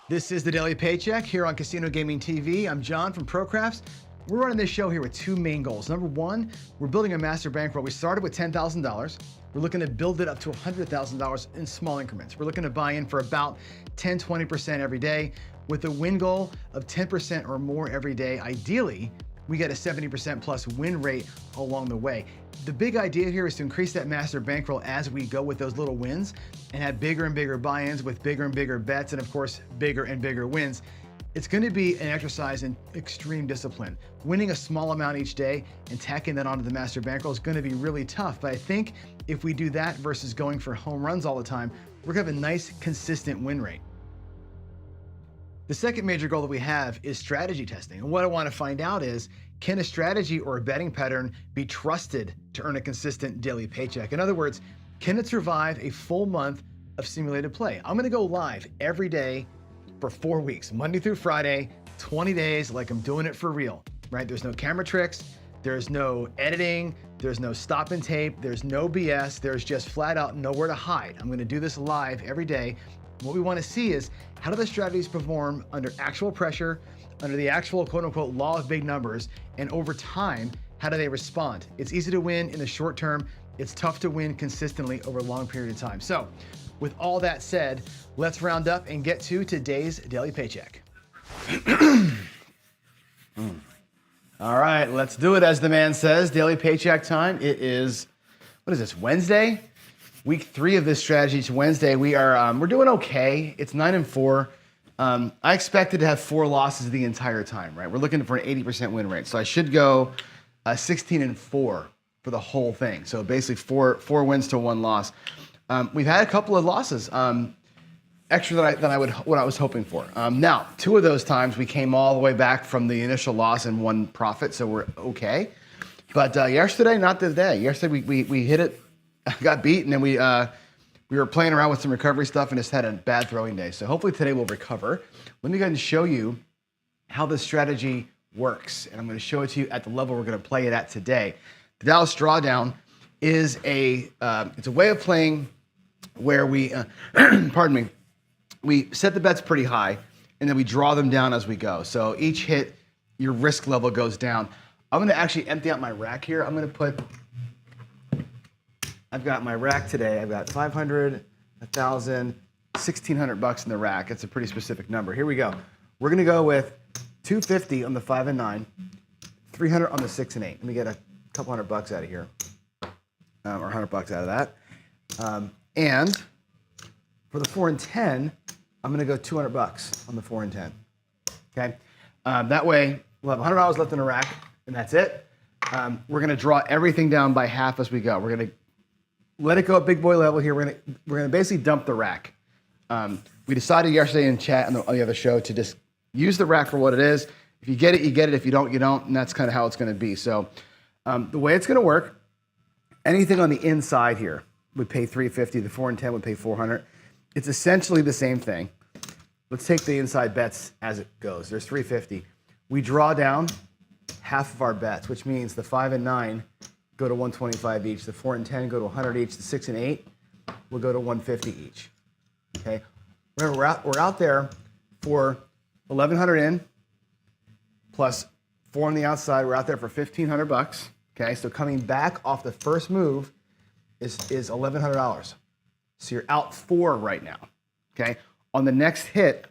This is the Daily Paycheck here on Casino Gaming TV. I'm John from ProCrafts. We're running this show here with two main goals. Number one, we're building a master bankroll. We started with $10,000. We're looking to build it up to $100,000 in small increments. We're looking to buy in for about 10, 20% every day with a win goal of 10% or more every day. Ideally, we get a 70% plus win rate along the way. The big idea here is to increase that master bankroll as we go with those little wins and have bigger and bigger buy-ins with bigger and bigger bets and of course, bigger and bigger wins. It's going to be an exercise in extreme discipline. Winning a small amount each day and tacking that onto the master bankroll is going to be really tough. But I think if we do that versus going for home runs all the time, we're going to have a nice, consistent win rate. The second major goal that we have is strategy testing. And what I want to find out is, can a strategy or a betting pattern be trusted to earn a consistent daily paycheck? In other words, can it survive a full month of simulated play? I'm going to go live every day for 4 weeks, Monday through Friday, 20 days, like I'm doing it for real, right? There's no camera tricks. There's no editing. There's no stop and tape. There's no BS. There's just flat out nowhere to hide. I'm going to do this live every day. What we want to see is, how do the strategies perform under actual pressure, under the actual quote unquote law of big numbers, and over time, how do they respond? It's easy to win in the short term. It's tough to win consistently over a long period of time. So with all that said, let's round up and get to today's daily paycheck. All right, let's do it as the man says. Daily paycheck time. It is, what is this, Wednesday? Week 3 of this strategy. It's Wednesday. We're doing okay. It's 9-4. I expected to have 4 losses the entire time, right? We're looking for an 80% win rate. So I should go 16-4 for the whole thing. So basically four wins to 1 loss. We've had a couple of losses, extra than what I was hoping for. Now, 2 of those times we came all the way back from the initial loss and 1 profit, so we're okay. But yesterday, not the day. Yesterday we hit it, got beat, and then we were playing around with some recovery stuff and just had a bad throwing day. So hopefully today we'll recover. Let me go ahead and show you how this strategy works. And I'm going to show it to you at the level we're going to play it at today. The Dallas Drawdown is it's a way of playing where we, pardon me, we set the bets pretty high and then we draw them down as we go. So each hit, your risk level goes down. I'm going to actually empty out my rack here. I'm going to I've got my rack today. I've got 500, 1,000, 1,600 bucks in the rack. That's a pretty specific number. Here we go. We're gonna go with 250 on the 5 and 9, 300 on the 6 and 8. Let me get a couple $100 bucks out of here, or $100 bucks out of that. And for the 4 and 10, I'm gonna go 200 bucks on the 4 and 10. Okay. That way we'll have $100 left in the rack, and that's it. We're gonna draw everything down by half as we go. We're gonna let it go at big boy level here. We're gonna basically dump the rack. We decided yesterday in chat on the other show to just use the rack for what it is. If you get it, you get it. If you don't, you don't. And that's kind of how it's gonna be. So the way it's gonna work, anything on the inside here would pay 350. The 4 and 10 would pay 400. It's essentially the same thing. Let's take the inside bets as it goes. There's 350. We draw down half of our bets, which means the 5 and 9 go to 125 each. The 4 and 10 go to 100 each. The 6 and 8 will go to 150 each. Okay. Remember, we're out there for 1,100 in plus 4 on the outside. We're out there for 1,500 bucks. Okay. So coming back off the first move is $1,100. So you're out 4 right now. Okay. On the next hit,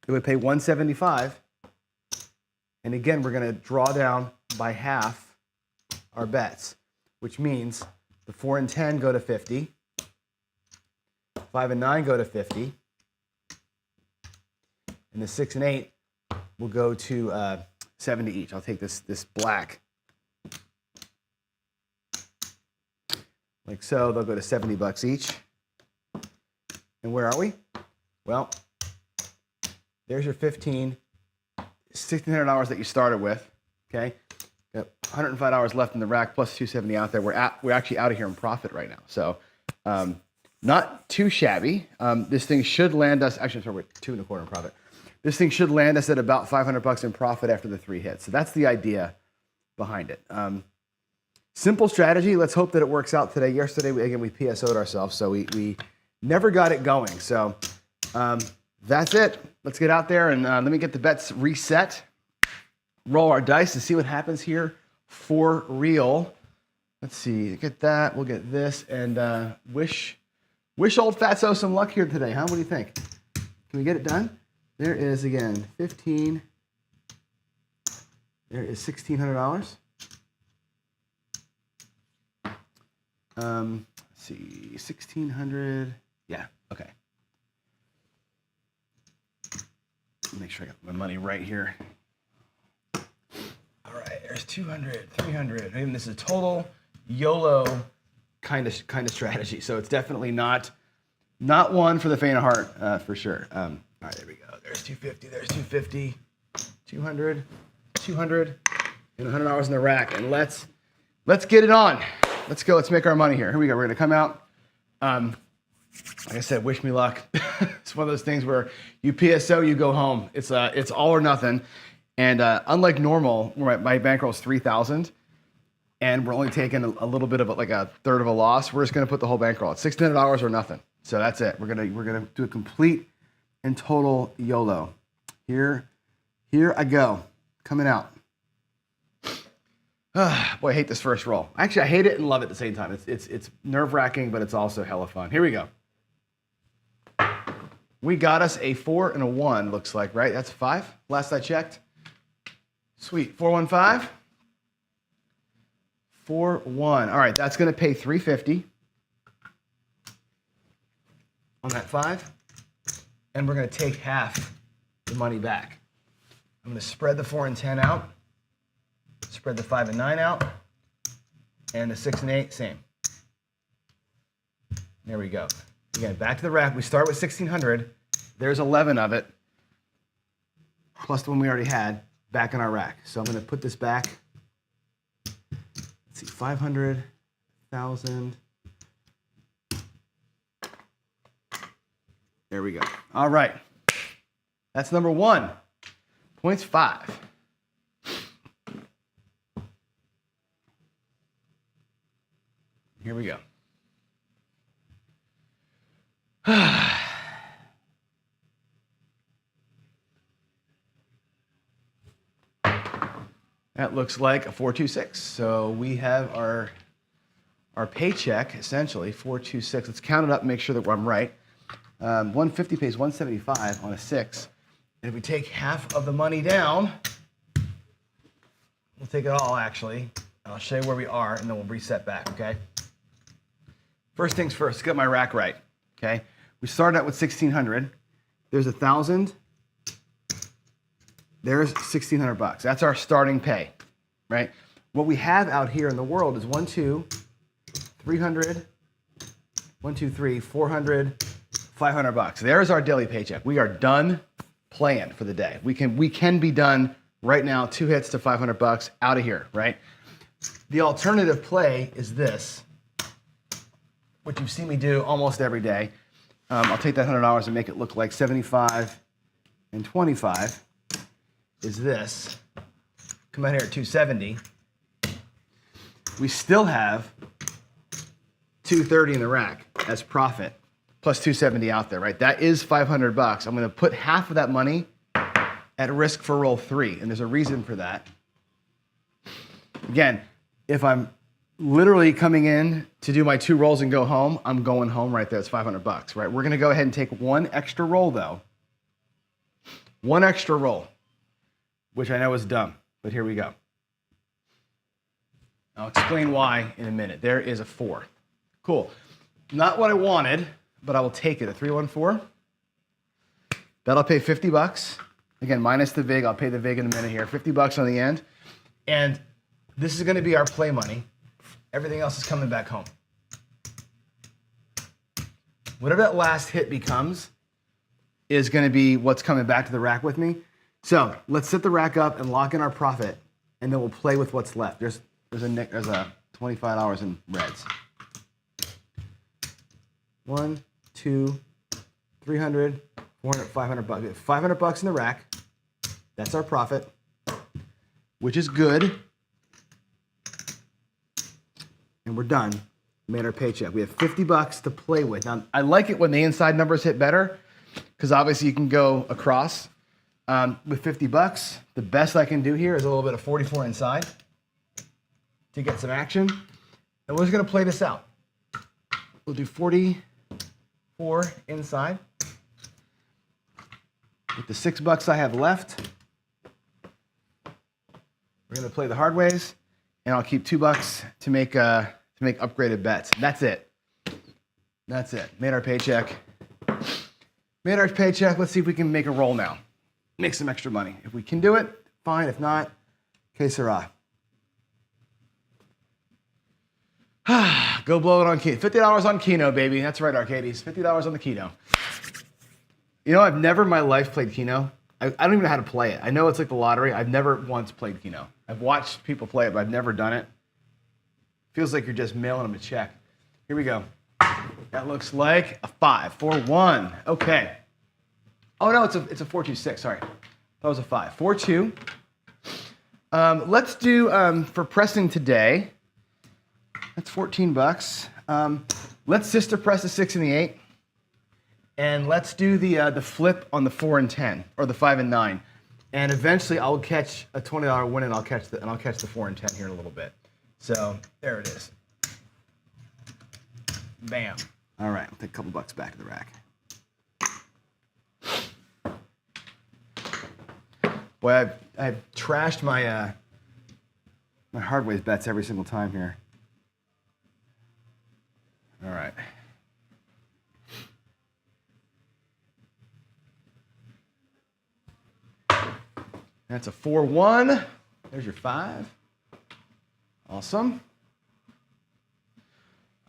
it would pay 175. And again, we're going to draw down by half our bets, which means the 4 and 10 go to 50, 5 and 9 go to 50, and the 6 and 8 will go to 70 each. I'll take this black. Like so, they'll go to 70 bucks each. And where are we? Well, There's your 15, $1,600 that you started with, okay? Got $105 left in the rack plus 270 out there. We're actually out of here in profit right now. So not too shabby. This thing should land us, actually, sorry, we're 2.25 in profit. This thing should land us at about $500 in profit after the 3 hits. So that's the idea behind it. Simple strategy. Let's hope that it works out today. Yesterday, we PSO'd ourselves, so we never got it going. So that's it. Let's get out there and let me get the bets reset. Roll our dice and see what happens here for real. Let's see. Get that. We'll get this and wish old Fatso some luck here today. Huh? What do you think? Can we get it done? There is again 15. There is $1,600. Let's see, 1,600. Yeah, okay. Make sure I got my money right here. All right, there's 200, 300. And this is a total YOLO kind of strategy. So it's definitely not one for the faint of heart, for sure. All right, there we go. There's 250. There's 250. 200, 200, and $100 in the rack. And let's get it on. Let's go. Let's make our money here. Here we go. We're gonna come out. Like I said, wish me luck. It's one of those things where you PSO, you go home. It's all or nothing. And unlike normal, where my bankroll is 3,000, and we're only taking a little bit of like a third of a loss, we're just gonna put the whole bankroll. It's $1,600 or nothing. So that's it. We're gonna do a complete and total YOLO. Here I go, coming out. Boy, I hate this first roll. Actually, I hate it and love it at the same time. It's nerve-wracking, but it's also hella fun. Here we go. We got us a 4 and a 1, looks like, right? That's 5, last I checked. Sweet, 415. 4-1. All right, that's gonna pay $350 on that 5. And we're gonna take half the money back. I'm gonna spread the 4 and 10 out. Spread the 5 and 9 out, and the 6 and 8, same. There we go. Again, back to the rack. We start with 1,600. There's 11 of it, plus the one we already had, back in our rack. So I'm going to put this back. Let's see, 500, 1,000. There we go. All right. That's number 1. Points 5. Here we go. That looks like a 426. So we have our paycheck, essentially, 426. Let's count it up and make sure that I'm right. 150 pays 175 on a 6. And if we take half of the money down, we'll take it all, actually. I'll show you where we are, and then we'll reset back, okay? First things first, let's get my rack right, okay? We started out with 1,600. There's 1,000. There's $1,600. That's our starting pay, right? What we have out here in the world is 1, 2, 300, 1, 2, 3, 400, $500. There's our daily paycheck. We are done playing for the day. We can be done right now. 2 hits to $500 out of here, right? The alternative play is this, which you've seen me do almost every day. I'll take that $100 and make it look like 75 and 25 is this. Come out here at 270. We still have 230 in the rack as profit, plus 270 out there, right? That is $500. I'm gonna put half of that money at risk for roll 3, and there's a reason for that. Again, if I'm literally coming in to do my 2 rolls and go home, I'm going home right there. It's $500, right? We're gonna go ahead and take 1 extra roll though. 1 extra roll, which I know is dumb, but here we go. I'll explain why in a minute. There is a 4. Cool. Not what I wanted, but I will take it. A 314. That'll pay $50. Again, minus the VIG. I'll pay the VIG in a minute here. $50 on the end. And this is gonna be our play money. Everything else is coming back home. Whatever that last hit becomes is going to be what's coming back to the rack with me. So let's set the rack up and lock in our profit, and then we'll play with what's left. There's a $25 in reds. 1, 2, 300, 400, 500 bucks. We have 500 bucks in the rack. That's our profit, which is good. And we're done. Made our paycheck. We have 50 bucks to play with. Now, I like it when the inside numbers hit better, because obviously you can go across. With 50 bucks, the best I can do here is a little bit of 44 inside to get some action. And we're just gonna play this out. We'll do 44 inside. With the 6 bucks I have left, we're gonna play the hard ways, and I'll keep 2 bucks to make upgraded bets. That's it. That's it. Made our paycheck. Made our paycheck. Let's see if we can make a roll now. Make some extra money. If we can do it, fine. If not, que sera. Go blow it on Keno. $50 on Keno, baby. That's right, Arcades. $50 on the Keno. You know, I've never in my life played Keno. I don't even know how to play it. I know it's like the lottery. I've never once played Keno. I've watched people play it, but I've never done it. Feels like you're just mailing them a check. Here we go. That looks like a 5, 4, 1. Okay. Oh no, it's a 4-2-6. Sorry, that was a 5. 4-2. Let's do for pressing today. That's 14 bucks. Let's sister press the 6 and the 8, and let's do the flip on the 4 and 10, or the 5 and 9. And eventually, I'll catch a $20 win, and I'll catch the 4 and 10 here in a little bit. So there it is. Bam. All right, I'll take a couple bucks back to the rack. Boy, I've trashed my my hard ways bets every single time here. All right. That's a 4-1. There's your 5. Awesome.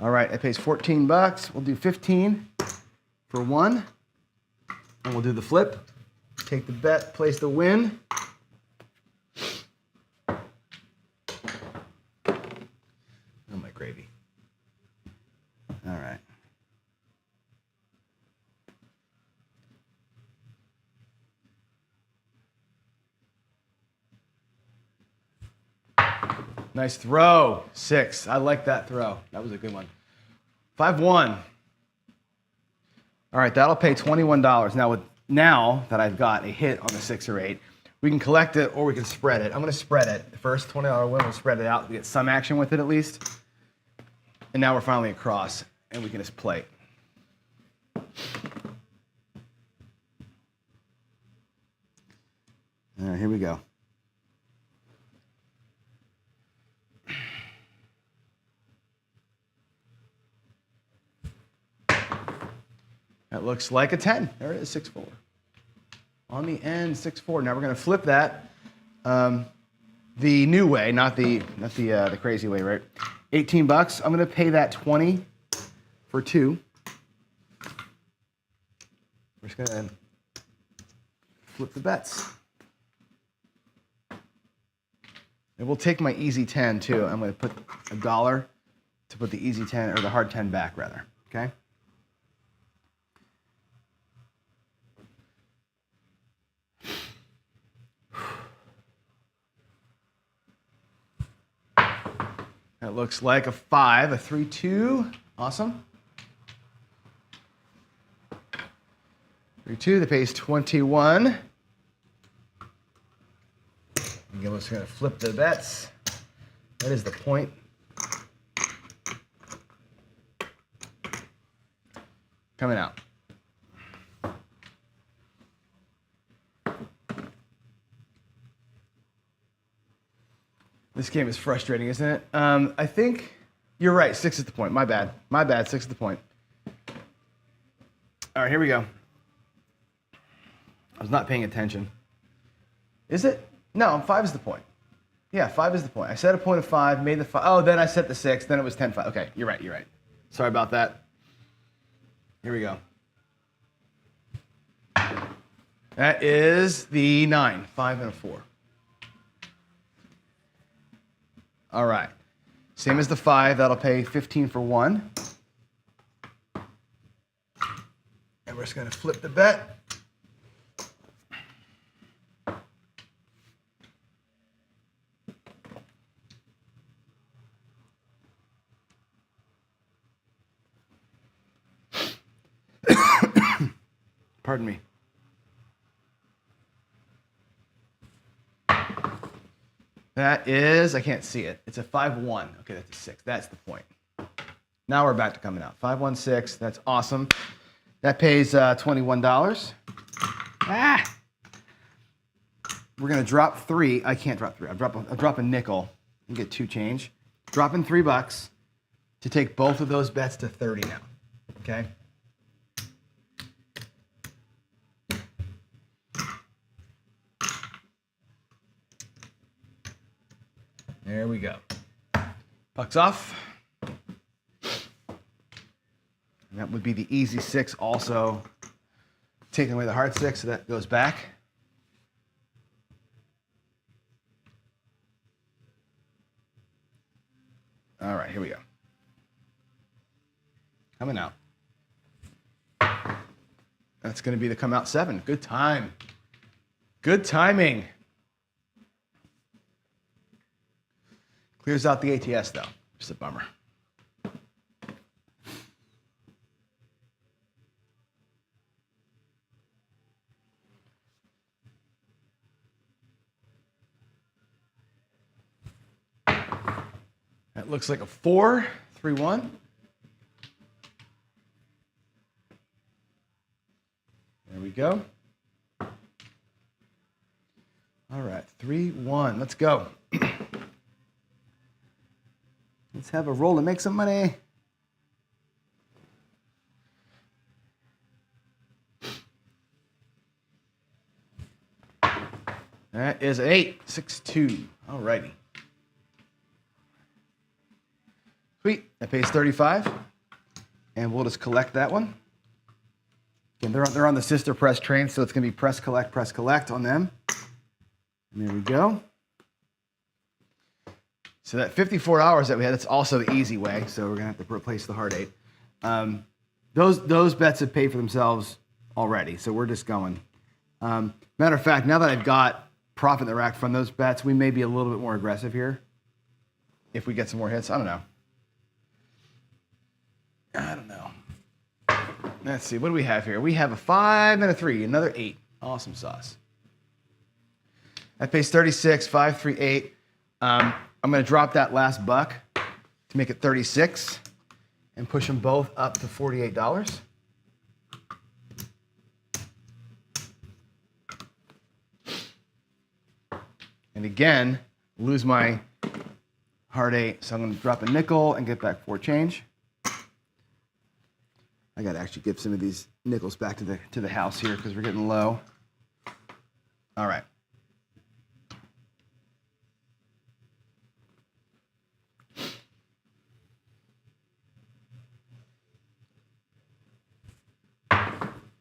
All right, it pays 14 bucks. We'll do 15 for 1, and we'll do the flip. Take the bet, place the win. Oh, my gravy. All right. Nice throw. 6. I like that throw. That was a good one. 5-1. All right, that'll pay $21. Now that I've got a hit on the 6 or 8, we can collect it or we can spread it. I'm going to spread it. The first $20 win, we'll spread it out. We get some action with it at least. And now we're finally across, and we can just play. All right, here we go. That looks like a 10. There it is, 6-4. On the end, 6-4. Now we're going to flip that the new way, not the crazy way, right? 18 bucks. I'm going to pay that 20 for 2. We're just going to flip the bets. And we'll take my easy 10 too. I'm going to put $1 to put the easy 10 or the hard 10 back rather. Okay. That looks like a 5, a 3-2. Awesome. 3-2, that pays 21. Again, we're just going to flip the bets. That is the point. Coming out. This game is frustrating, isn't it? I think you're right. 6 is the point. My bad. 6 is the point. All right, here we go. I was not paying attention. Is it? No, 5 is the point. Yeah, 5 is the point. I set a point of 5, made the 5. Oh, then I set the 6. Then it was 10-5. Okay, you're right. Sorry about that. Here we go. That is the 9, 5 and a 4. All right. Same as the 5, that'll pay 15 for 1. And we're just going to flip the bet. Pardon me. That is, I can't see it. It's a 5-1. Okay, that's a 6. That's the point. Now we're back to coming out. 5-1-6. That's awesome. That pays $21. Ah! We're gonna drop 3. I can't drop 3. I'll drop a nickel and get 2 change. Dropping $3 to take both of those bets to 30 now. Okay. There we go. Bucks off. And that would be the easy 6 also. Taking away the hard 6, so that goes back. All right, here we go. Coming out. That's going to be the come out 7. Good time. Good timing. Clears out the ATS though. Just a bummer. That looks like a 4, 3-1. There we go. All right, 3-1. Let's go. Let's have a roll and make some money. That is an 8, 6-2. All righty. Sweet. That pays 35. And we'll just collect that one. Again, they're on the sister press train, so it's going to be press, collect on them. And there we go. So that 54 hours that we had, that's also the easy way. So we're going to have to replace the hard 8. Those bets have paid for themselves already. So we're just going. Matter of fact, now that I've got profit in the rack from those bets, we may be a little bit more aggressive here. If we get some more hits, I don't know. Let's see, what do we have here? We have a 5 and a 3, another 8. Awesome sauce. That pays 36, 5, 3, 8. I'm going to drop that last buck to make it 36 and push them both up to $48. And again, lose my hard 8, so I'm going to drop a nickel and get back 4 change. I got to actually give some of these nickels back to the house here because we're getting low. All right.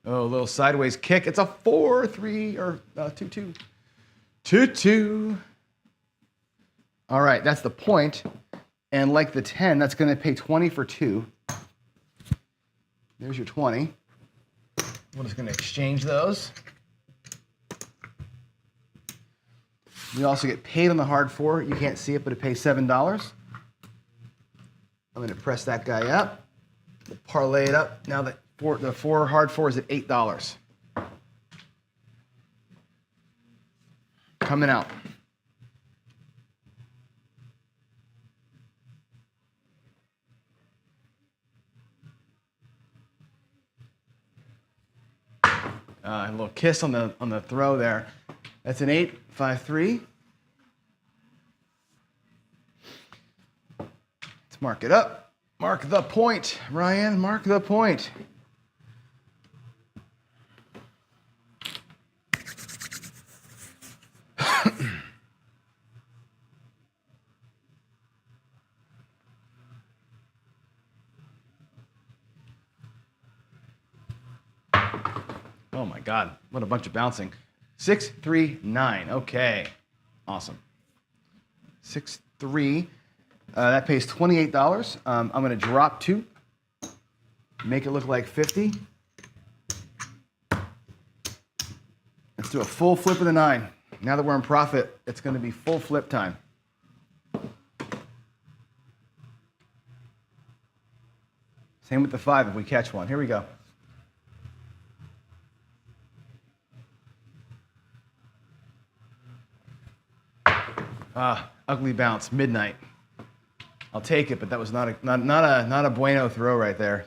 Oh, a little sideways kick. It's a 4, 3, or 2, 2. 2, 2. All right, that's the point. And like the 10, that's going to pay 20 for 2. There's your 20. We're just going to exchange those. You also get paid on the hard 4. You can't see it, but it pays $7. I'm going to press that guy up. We'll parlay it up. Now that the hard 4 is at $8. Coming out. A little kiss on the throw there. That's an 8, 5, 3. Let's mark it up. Mark the point, Ryan. Mark the point. Oh my God, what a bunch of bouncing. 6, 3, 9. Okay, awesome. 6, 3. That pays $28. I'm going to drop 2, make it look like 50. Let's do a full flip of the 9. Now that we're in profit, it's going to be full flip time. Same with the 5 if we catch one. Here we go. Ugly bounce, midnight. I'll take it, but that was not a bueno throw right there.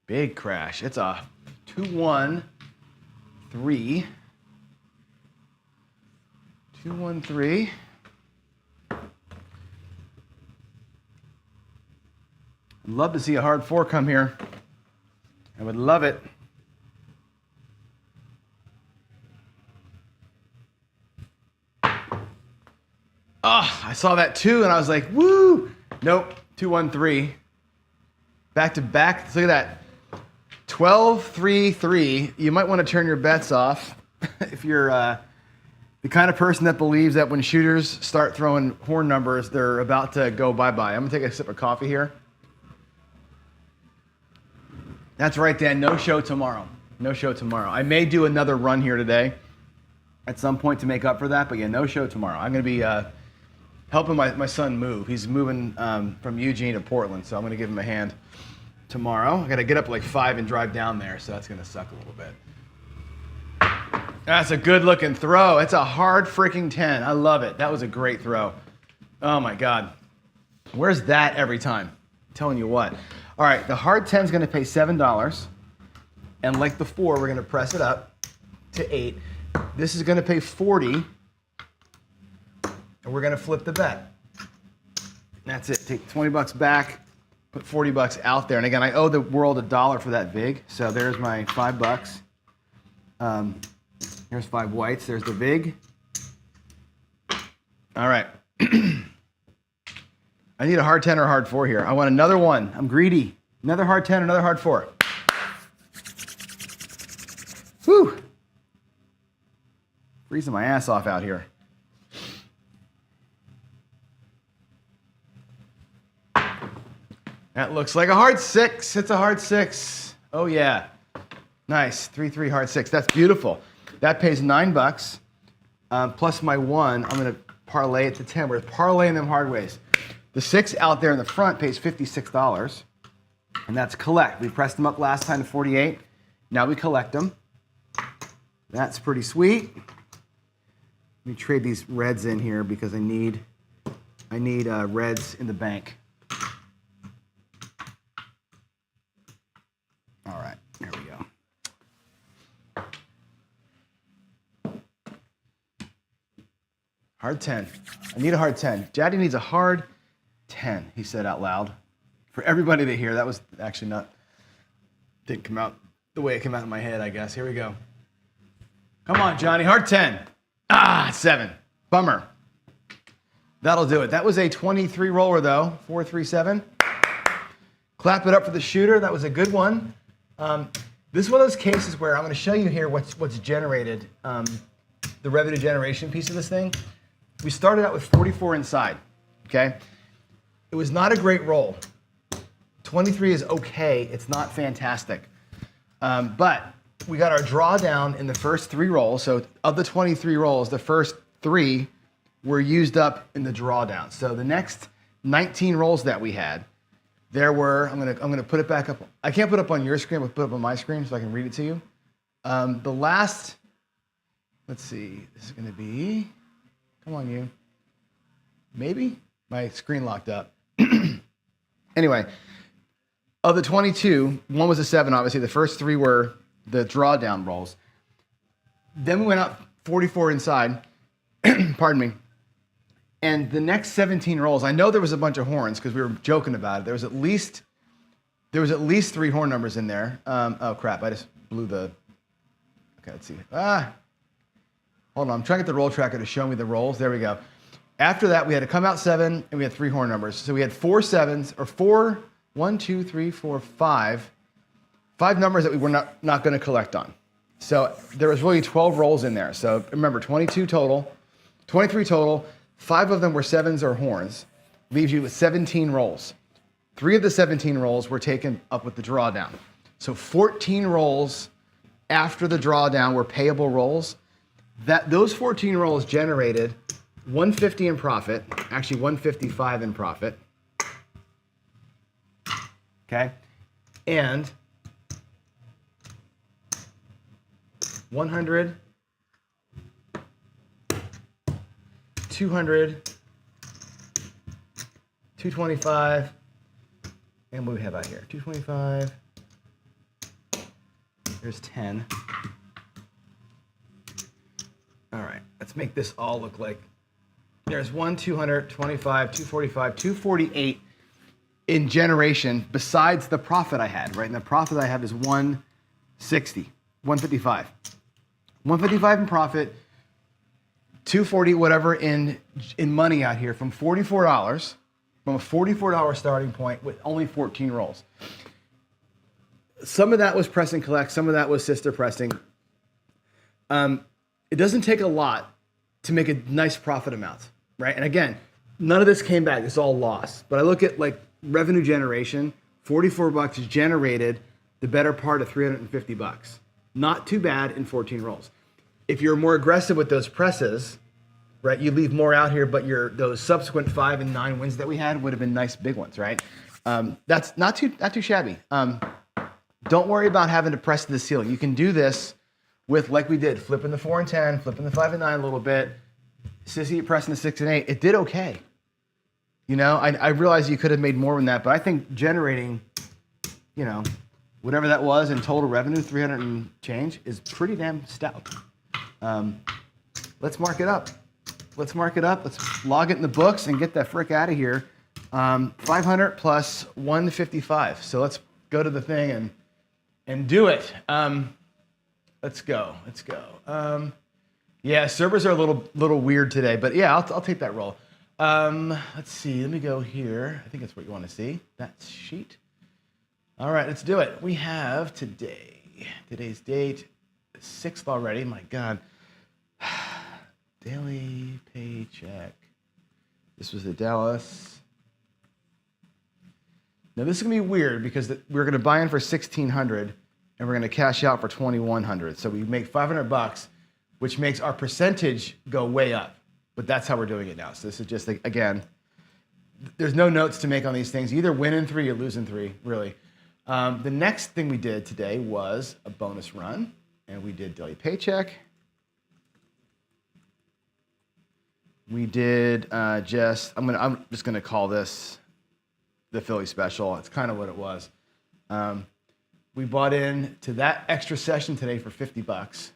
Big crash. It's a 2-1-3. 2-1-3. I'd love to see a hard 4 come here. I would love it. I saw that 2 and I was like, woo! Nope, 2-1-3. Back to back. Look at that. 12-3-3. You might want to turn your bets off if you're the kind of person that believes that when shooters start throwing horn numbers, they're about to go bye-bye. I'm going to take a sip of coffee here. That's right, Dan. No show tomorrow. No show tomorrow. I may do another run here today at some point to make up for that, but yeah, no show tomorrow. I'm going to be helping my son move. He's moving from Eugene to Portland, so I'm going to give him a hand tomorrow. I got to get up like 5 and drive down there, so that's going to suck a little bit. That's a good looking throw. It's a hard freaking 10. I love it. That was a great throw. Oh my God. Where's that every time? I'm telling you what. All right, the hard 10 is going to pay $7. And like the 4, we're going to press it up to 8. This is going to pay $40. And we're going to flip the bet. That's it. Take $20 back. Put $40 out there. And again, I owe the world $1 for that vig. So there's my $5. Here's 5 whites. There's the vig. All right. I need a hard 10 or a hard 4 here. I want another one. I'm greedy. Another hard 10, another hard 4. Whew. Freezing my ass off out here. That looks like a hard 6. It's a hard 6. Oh yeah. Nice. 3-3 hard 6. That's beautiful. That pays $9. Plus my 1. I'm going to parlay it to 10. We're parlaying them hard ways. The 6 out there in the front pays $56. And that's collect. We pressed them up last time to 48. Now we collect them. That's pretty sweet. Let me trade these reds in here because I need reds in the bank. All right, there we go. Hard 10. I need a hard 10. Daddy needs a hard 10, he said out loud. For everybody to hear, that was actually didn't come out the way it came out in my head, I guess. Here we go. Come on, Johnny, hard 10. 7. Bummer. That'll do it. That was a 23 roller though, 4-3-7. Clap it up for the shooter. That was a good one. This is one of those cases where I'm going to show you here what's generated, the revenue generation piece of this thing. We started out with 44 inside, okay? It was not a great roll. 23 is okay. It's not fantastic. But we got our drawdown in the first 3 rolls. So of the 23 rolls, the first 3 were used up in the drawdown. So the next 19 rolls that we had, there were, I'm gonna put it back up. I can't put it up on your screen, but put it up on my screen so I can read it to you. The last, let's see, this is gonna be, come on you. Maybe? My screen locked up. Anyway, of the 22, 1 was a 7, obviously. The first 3 were the drawdown rolls. Then we went up 44 inside, pardon me. And the next 17 rolls, I know there was a bunch of horns because we were joking about it. There was at least 3 horn numbers in there. Oh crap, I just blew the Okay, let's see. Hold on, I'm trying to get the roll tracker to show me the rolls. There we go. After that, we had to come out 7, and we had 3 horn numbers. So we had 4 7s, or 4, 1, 2, 3, 4, 5. 5 numbers that we were not going to collect on. So there was really 12 rolls in there. So remember, 22 total, 23 total. 5 of them were 7s or horns. Leaves you with 17 rolls. 3 of the 17 rolls were taken up with the drawdown. So 14 rolls after the drawdown were payable rolls. Those 14 rolls generated 150 in profit, actually 155 in profit. Okay, and 100, 200, 225, and what do we have out here? 225. There's 10. All right, let's make this all look like there's 225, 245, 248 in generation besides the profit I had, right? And the profit I have is 160, 155. 155 in profit, 240 whatever in money out here from $44, from a $44 starting point with only 14 rolls. Some of that was press and collect, some of that was sister pressing. It doesn't take a lot to make a nice profit amount, right? And again, none of this came back, it's all loss. But I look at like revenue generation, $44 is generated the better part of $350. Not too bad in 14 rolls. If you're more aggressive with those presses, right, you leave more out here, but those subsequent 5 and 9 wins that we had would have been nice big ones, right? That's not too shabby. Don't worry about having to press to the ceiling. You can do this with, like we did, flipping the 4 and 10, flipping the 5 and 9 a little bit, sissy pressing the 6 and 8. It did okay. You know, I realize you could have made more than that, but I think generating, you know, whatever that was in total revenue, 300 and change, is pretty damn stout. Let's mark it up. Let's mark it up. Let's log it in the books and get that frick out of here. 500 plus 155. So let's go to the thing and do it. Let's go. Yeah, servers are a little weird today, but yeah, I'll take that roll. Let's see. Let me go here. I think that's what you want to see. That sheet. All right, let's do it. We have today's date, 6th already. My God. Daily paycheck. This was the Dallas. Now this is gonna be weird because we're gonna buy in for $1,600 and we're gonna cash out for $2,100. So we make $500, which makes our percentage go way up. But that's how we're doing it now. So this is just, again, there's no notes to make on these things. You either win in 3 or lose in 3, really. The next thing we did today was a bonus run, and we did daily paycheck. We did I'm just gonna call this the Philly special. It's kind of what it was. We bought in to that extra session today for $50.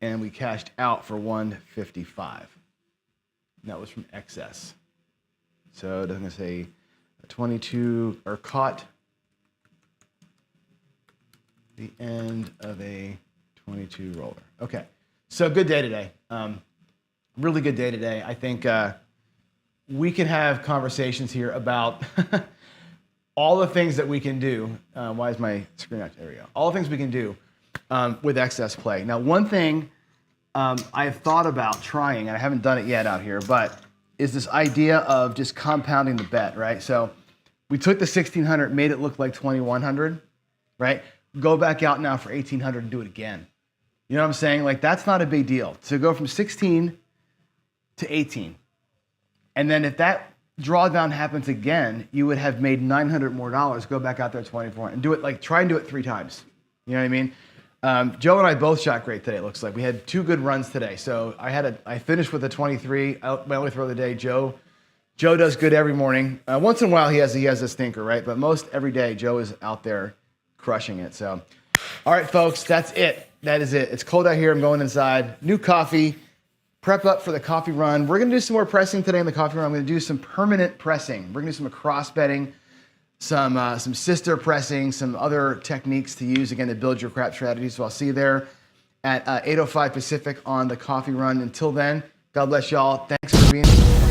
And we cashed out for $155. And that was from excess. So it doesn't say 22 or caught the end of a 22 roller. Okay, so good day today. Really good day today. I think we can have conversations here about all the things that we can do. Why is my screen out? There we go. All the things we can do with excess play. Now, one thing I have thought about trying, and I haven't done it yet out here, but is this idea of just compounding the bet, right? So we took the 1,600, made it look like 2,100, right? Go back out now for 1,800 and do it again. You know what I'm saying? Like, that's not a big deal. To go from 16 to 18. And then if that drawdown happens again, you would have made $900 more. Go back out there at 24 and do it, like, try and do it 3 times. You know what I mean? Joe and I both shot great today, it looks like. We had 2 good runs today. So I finished with a 23. My only throw of the day. Joe does good every morning. Once in a while he has a stinker, right? But most every day Joe is out there crushing it. So, all right, folks, that's it. That is it. It's cold out here. I'm going inside. New coffee. Prep up for the coffee run. We're going to do some more pressing today in the coffee run. I'm going to do some permanent pressing. We're going to do some cross betting. some sister pressing, some other techniques to use, again, to build your crap strategy. So I'll see you there at 8:05 Pacific on the coffee run. Until then, God bless y'all. Thanks for being here.